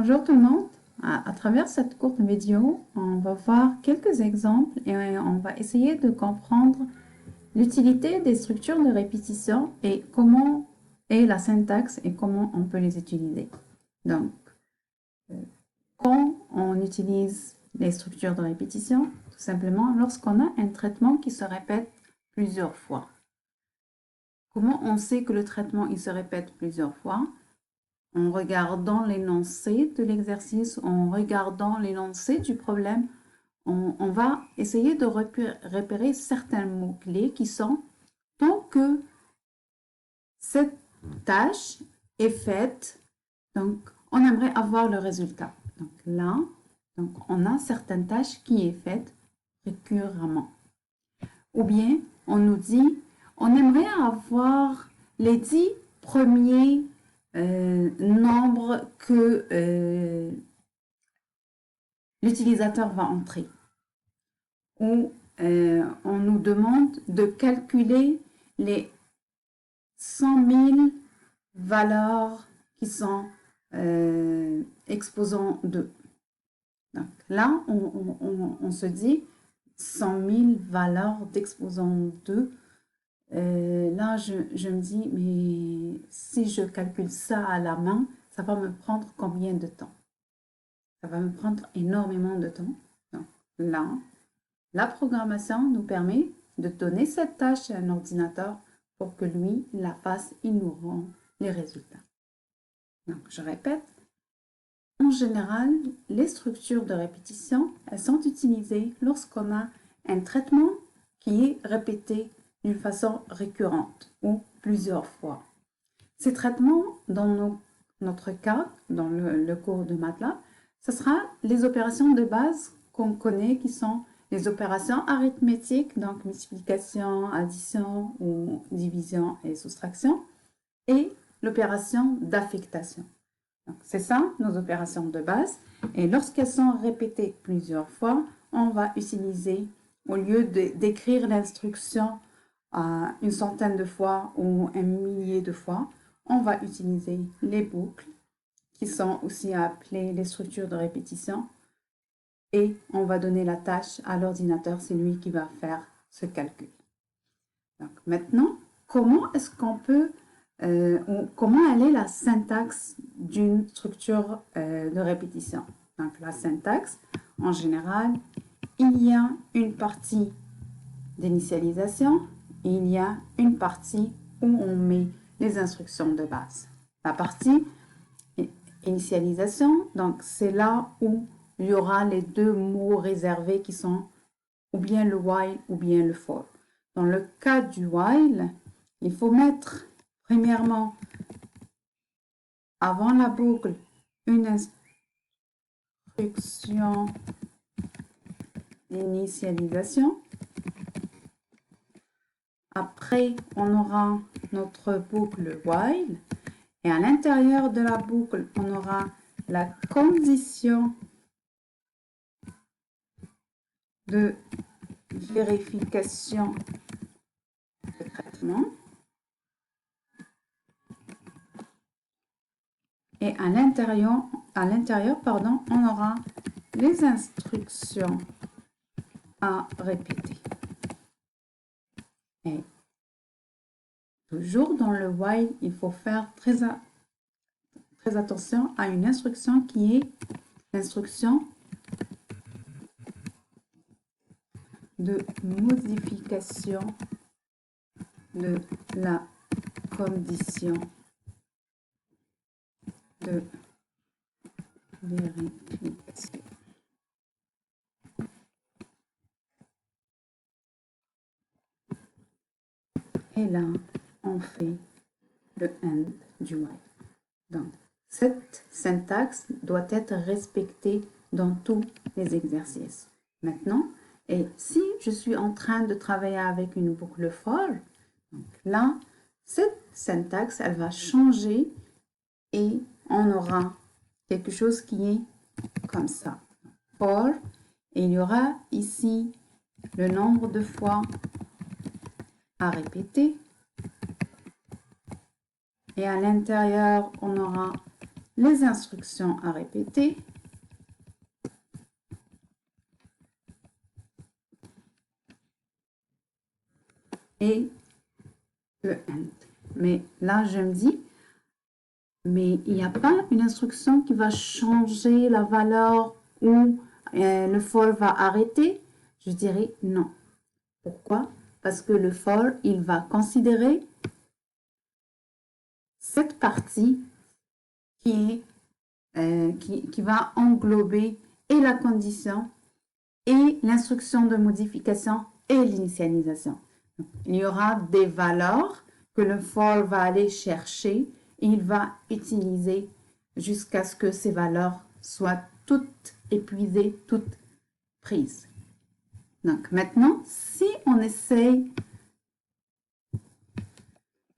Bonjour tout le monde. À travers cette courte vidéo, on va voir quelques exemples et on va essayer de comprendre l'utilité des structures de répétition et comment est la syntaxe et comment on peut les utiliser. Donc, quand on utilise les structures de répétition, tout simplement lorsqu'on a un traitement qui se répète plusieurs fois. Comment on sait que le traitement il se répète plusieurs fois? En regardant l'énoncé de l'exercice, en regardant l'énoncé du problème, on va essayer de repérer certains mots-clés qui sont tant que cette tâche est faite, donc on aimerait avoir le résultat. Donc là, on a certaines tâches qui est faite récurremment. Ou bien on nous dit, on aimerait avoir les 10 premiers nombres que l'utilisateur va entrer. Ou on nous demande de calculer les 100 000 valeurs qui sont exposants 2. Donc là, on se dit 100 000 valeurs d'exposant 2. Là, je me dis, mais si je calcule ça à la main, ça va me prendre combien de temps? Ça va me prendre énormément de temps. Donc là, la programmation nous permet de donner cette tâche à un ordinateur pour que lui la fasse et nous rend les résultats. Donc, je répète, en général, les structures de répétition, elles sont utilisées lorsqu'on a un traitement qui est répété d'une façon récurrente ou plusieurs fois. Ces traitements, dans notre cas, dans le cours de MATLAB, ce sera les opérations de base qu'on connaît qui sont les opérations arithmétiques, donc multiplication, addition ou division et soustraction, et l'opération d'affectation. C'est ça, nos opérations de base. Et lorsqu'elles sont répétées plusieurs fois, on va utiliser, au lieu d'écrire l'instruction une centaine de fois ou un millier de fois, on va utiliser les boucles, qui sont aussi appelées les structures de répétition, et on va donner la tâche à l'ordinateur, c'est lui qui va faire ce calcul. Donc maintenant, comment est-ce qu'on peut, comment elle est la syntaxe d'une structure de répétition? Donc la syntaxe, en général, il y a une partie d'initialisation et il y a une partie où on met les instructions de base. La partie initialisation, donc c'est là où il y aura les deux mots réservés qui sont ou bien le while ou bien le for. Dans le cas du while, il faut mettre premièrement avant la boucle une instruction d'initialisation. Après, on aura notre boucle while et à l'intérieur de la boucle, on aura la condition de vérification de traitement. Et à l'intérieur, on aura les instructions à répéter. Et toujours dans le while, il faut faire très attention à une instruction qui est l'instruction de modification de la condition de vérification. Et là, on fait le end du while. Donc, cette syntaxe doit être respectée dans tous les exercices. Maintenant, et si je suis en train de travailler avec une boucle for, donc là, cette syntaxe, elle va changer et on aura quelque chose qui est comme ça. For, et il y aura ici le nombre de fois à répéter. Et à l'intérieur, on aura les instructions à répéter et le end. Mais là, je me dis, mais il n'y a pas une instruction qui va changer la valeur ou le for va arrêter? Je dirais non. Pourquoi? Parce que le for, il va considérer cette partie qui va englober et la condition et l'instruction de modification et l'initialisation. Il y aura des valeurs que le for va aller chercher et il va utiliser jusqu'à ce que ces valeurs soient toutes épuisées, toutes prises. Donc maintenant, si on essaye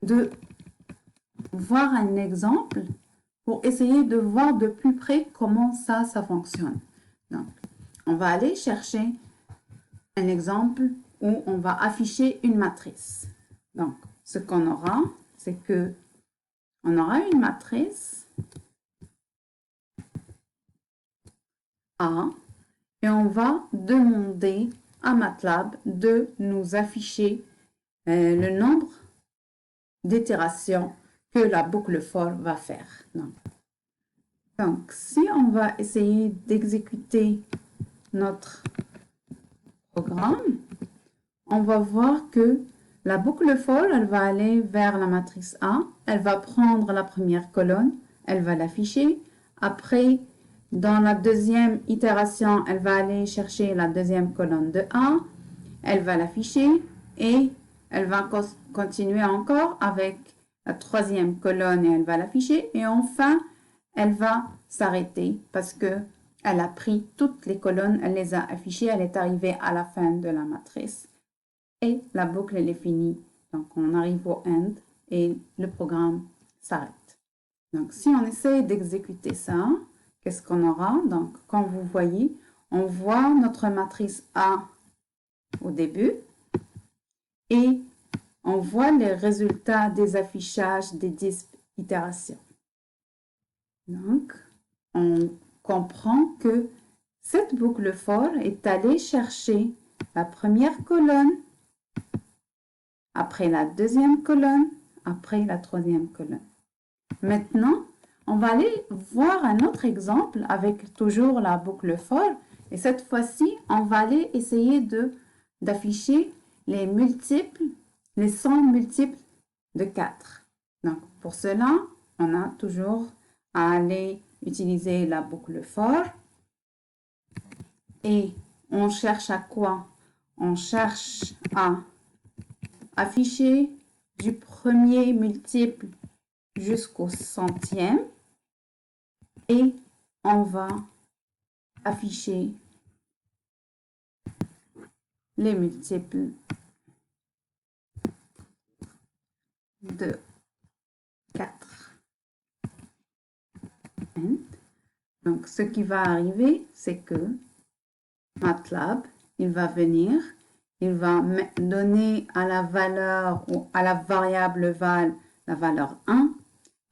de voir un exemple pour essayer de voir de plus près comment ça fonctionne. Donc, on va aller chercher un exemple où on va afficher une matrice. Donc, ce qu'on aura, c'est que on aura une matrice A et on va demander à MATLAB de nous afficher le nombre d'itérations que la boucle for va faire. Donc, si on va essayer d'exécuter notre programme, on va voir que la boucle for, elle va aller vers la matrice A, elle va prendre la première colonne, elle va l'afficher. Après, dans la deuxième itération, elle va aller chercher la deuxième colonne de A, elle va l'afficher et elle va continuer encore avec la troisième colonne et elle va l'afficher. Et enfin, elle va s'arrêter parce que elle a pris toutes les colonnes, elle les a affichées, elle est arrivée à la fin de la matrice. Et la boucle, elle est finie. Donc, on arrive au end et le programme s'arrête. Donc, si on essaie d'exécuter ça, qu'est-ce qu'on aura? Donc, comme vous voyez, on voit notre matrice A au début et on voit les résultats des affichages des 10 itérations. Donc, on comprend que cette boucle for est allée chercher la première colonne, après la deuxième colonne, après la troisième colonne. Maintenant, on va aller voir un autre exemple avec toujours la boucle for. Et cette fois-ci, on va aller essayer d'afficher les multiples, les 100 multiples de 4. Donc, pour cela, on a toujours à aller utiliser la boucle for. Et on cherche à quoi? On cherche à afficher du premier multiple jusqu'au centième et on va afficher les multiples de 4. Donc, ce qui va arriver, c'est que MATLAB, il va venir, il va donner à la valeur ou à la variable val la valeur 1.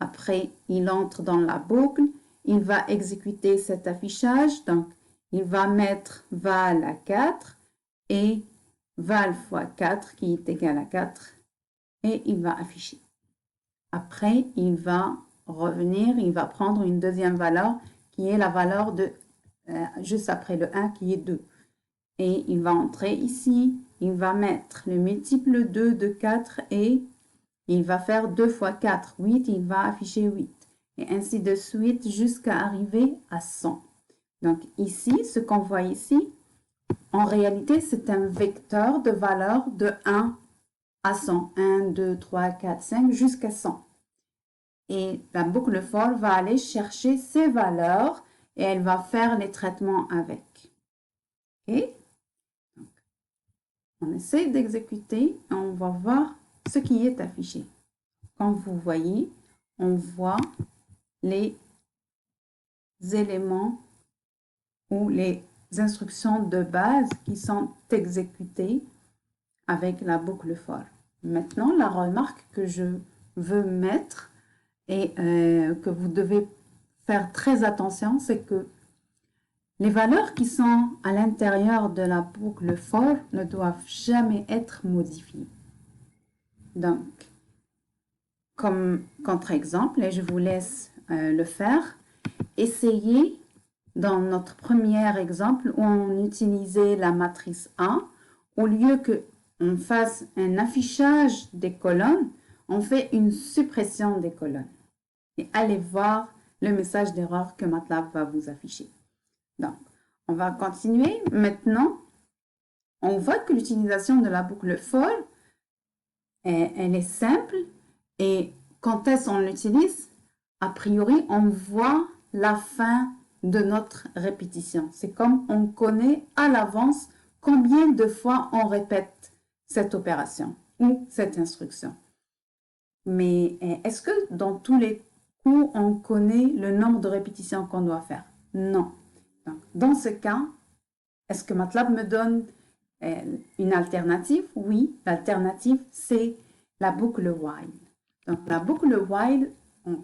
Après, il entre dans la boucle, il va exécuter cet affichage. Donc, il va mettre val à 4 et val fois 4 qui est égal à 4 et il va afficher. Après, il va revenir, il va prendre une deuxième valeur qui est la valeur de juste après le 1 qui est 2. Et il va entrer ici, il va mettre le multiple 2 de 4 et il va faire 2 fois 4, 8, il va afficher 8. Et ainsi de suite jusqu'à arriver à 100. Donc ici, ce qu'on voit ici, en réalité, c'est un vecteur de valeur de 1 à 100. 1, 2, 3, 4, 5, jusqu'à 100. Et la boucle for va aller chercher ces valeurs et elle va faire les traitements avec. OK? Donc, on essaie d'exécuter et on va voir ce qui est affiché. Comme vous voyez, on voit les éléments ou les instructions de base qui sont exécutées avec la boucle for. Maintenant, la remarque que je veux mettre et que vous devez faire très attention, c'est que les valeurs qui sont à l'intérieur de la boucle for ne doivent jamais être modifiées. Donc, comme contre-exemple, et je vous laisse le faire, essayez dans notre premier exemple où on utilisait la matrice A, au lieu qu'on fasse un affichage des colonnes, on fait une suppression des colonnes. Et allez voir le message d'erreur que MATLAB va vous afficher. Donc, on va continuer. Maintenant, on voit que l'utilisation de la boucle for, elle est simple et quand est-ce qu'on l'utilise? A priori, on voit la fin de notre répétition. C'est comme on connaît à l'avance combien de fois on répète cette opération ou cette instruction. Mais est-ce que dans tous les coups, on connaît le nombre de répétitions qu'on doit faire? Non. Donc, dans ce cas, est-ce que MATLAB me donne une alternative? Oui, l'alternative, c'est la boucle while. Donc, la boucle while,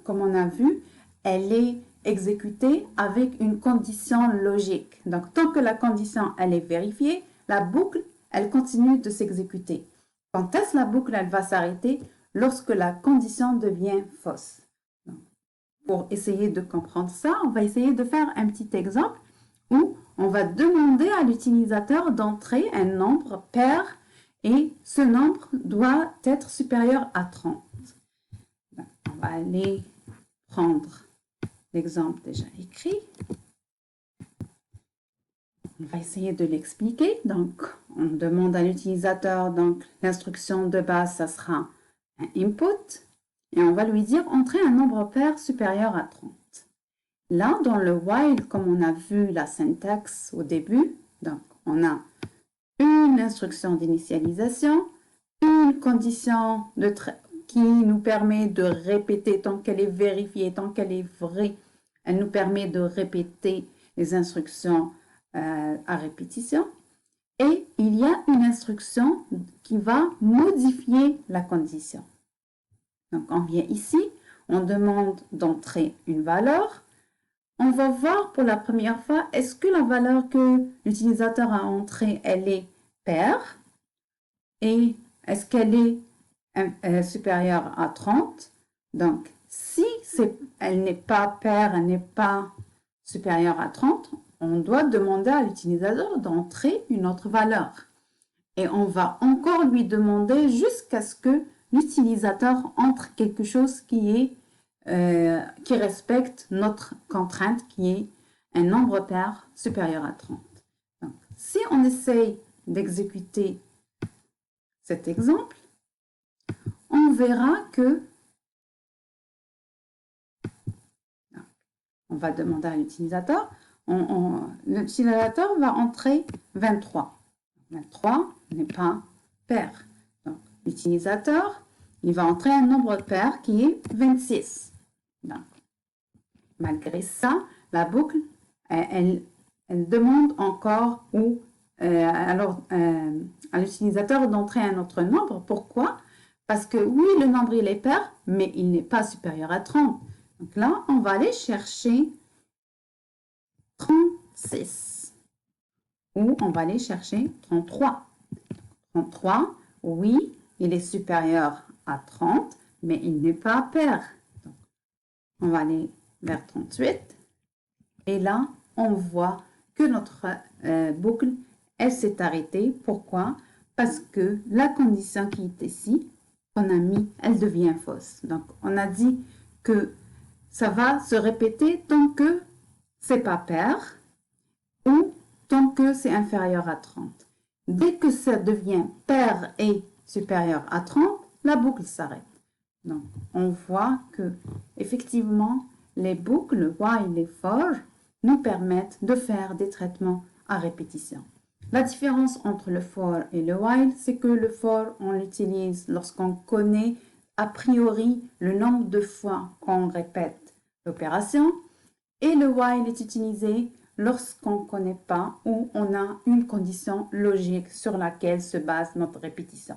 comme on a vu, elle est exécutée avec une condition logique. Donc, tant que la condition, elle est vérifiée, la boucle, elle continue de s'exécuter. Quand est-ce la boucle, elle va s'arrêter? Lorsque la condition devient fausse. Donc, pour essayer de comprendre ça, on va essayer de faire un petit exemple où on va demander à l'utilisateur d'entrer un nombre pair et ce nombre doit être supérieur à 30. On va aller prendre l'exemple déjà écrit. On va essayer de l'expliquer. Donc, on demande à l'utilisateur, donc l'instruction de base, ça sera un input et on va lui dire entrer un nombre pair supérieur à 30. Là, dans le while, comme on a vu la syntaxe au début, donc on a une instruction d'initialisation, une condition qui nous permet de répéter tant qu'elle est vérifiée, tant qu'elle est vraie, elle nous permet de répéter les instructions à répétition. Et il y a une instruction qui va modifier la condition. Donc, on vient ici, on demande d'entrer une valeur. On va voir pour la première fois, est-ce que la valeur que l'utilisateur a entrée, elle est paire et est-ce qu'elle est supérieure à 30? Donc, si elle n'est pas paire, elle n'est pas supérieure à 30, on doit demander à l'utilisateur d'entrer une autre valeur. Et on va encore lui demander jusqu'à ce que l'utilisateur entre quelque chose qui respecte notre contrainte qui est un nombre pair supérieur à 30. Donc, si on essaye d'exécuter cet exemple, on verra que on va demander à l'utilisateur, l'utilisateur va entrer 23. 23 n'est pas pair. Donc, l'utilisateur, il va entrer un nombre pair qui est 26. Donc, malgré ça, la boucle, elle demande encore à l'utilisateur d'entrer un autre nombre. Pourquoi? Parce que oui, le nombre il est pair, mais il n'est pas supérieur à 30. Donc là, on va aller chercher 36. Ou on va aller chercher 33. 33, oui, il est supérieur à 30, mais il n'est pas pair. Donc, on va aller vers 38. Et là, on voit que notre boucle, elle s'est arrêtée. Pourquoi? Parce que la condition qui est ici, qu'on a mis, elle devient fausse. Donc, on a dit que ça va se répéter tant que c'est pas pair ou tant que c'est inférieur à 30. Dès que ça devient pair et supérieur à 30, la boucle s'arrête. Donc, on voit que effectivement, les boucles while et for nous permettent de faire des traitements à répétition. La différence entre le for et le while, c'est que le for, on l'utilise lorsqu'on connaît a priori le nombre de fois qu'on répète l'opération et le while est utilisé lorsqu'on ne connaît pas ou on a une condition logique sur laquelle se base notre répétition.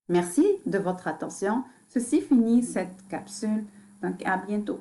Merci de votre attention. Ceci finit cette capsule. Donc, à bientôt.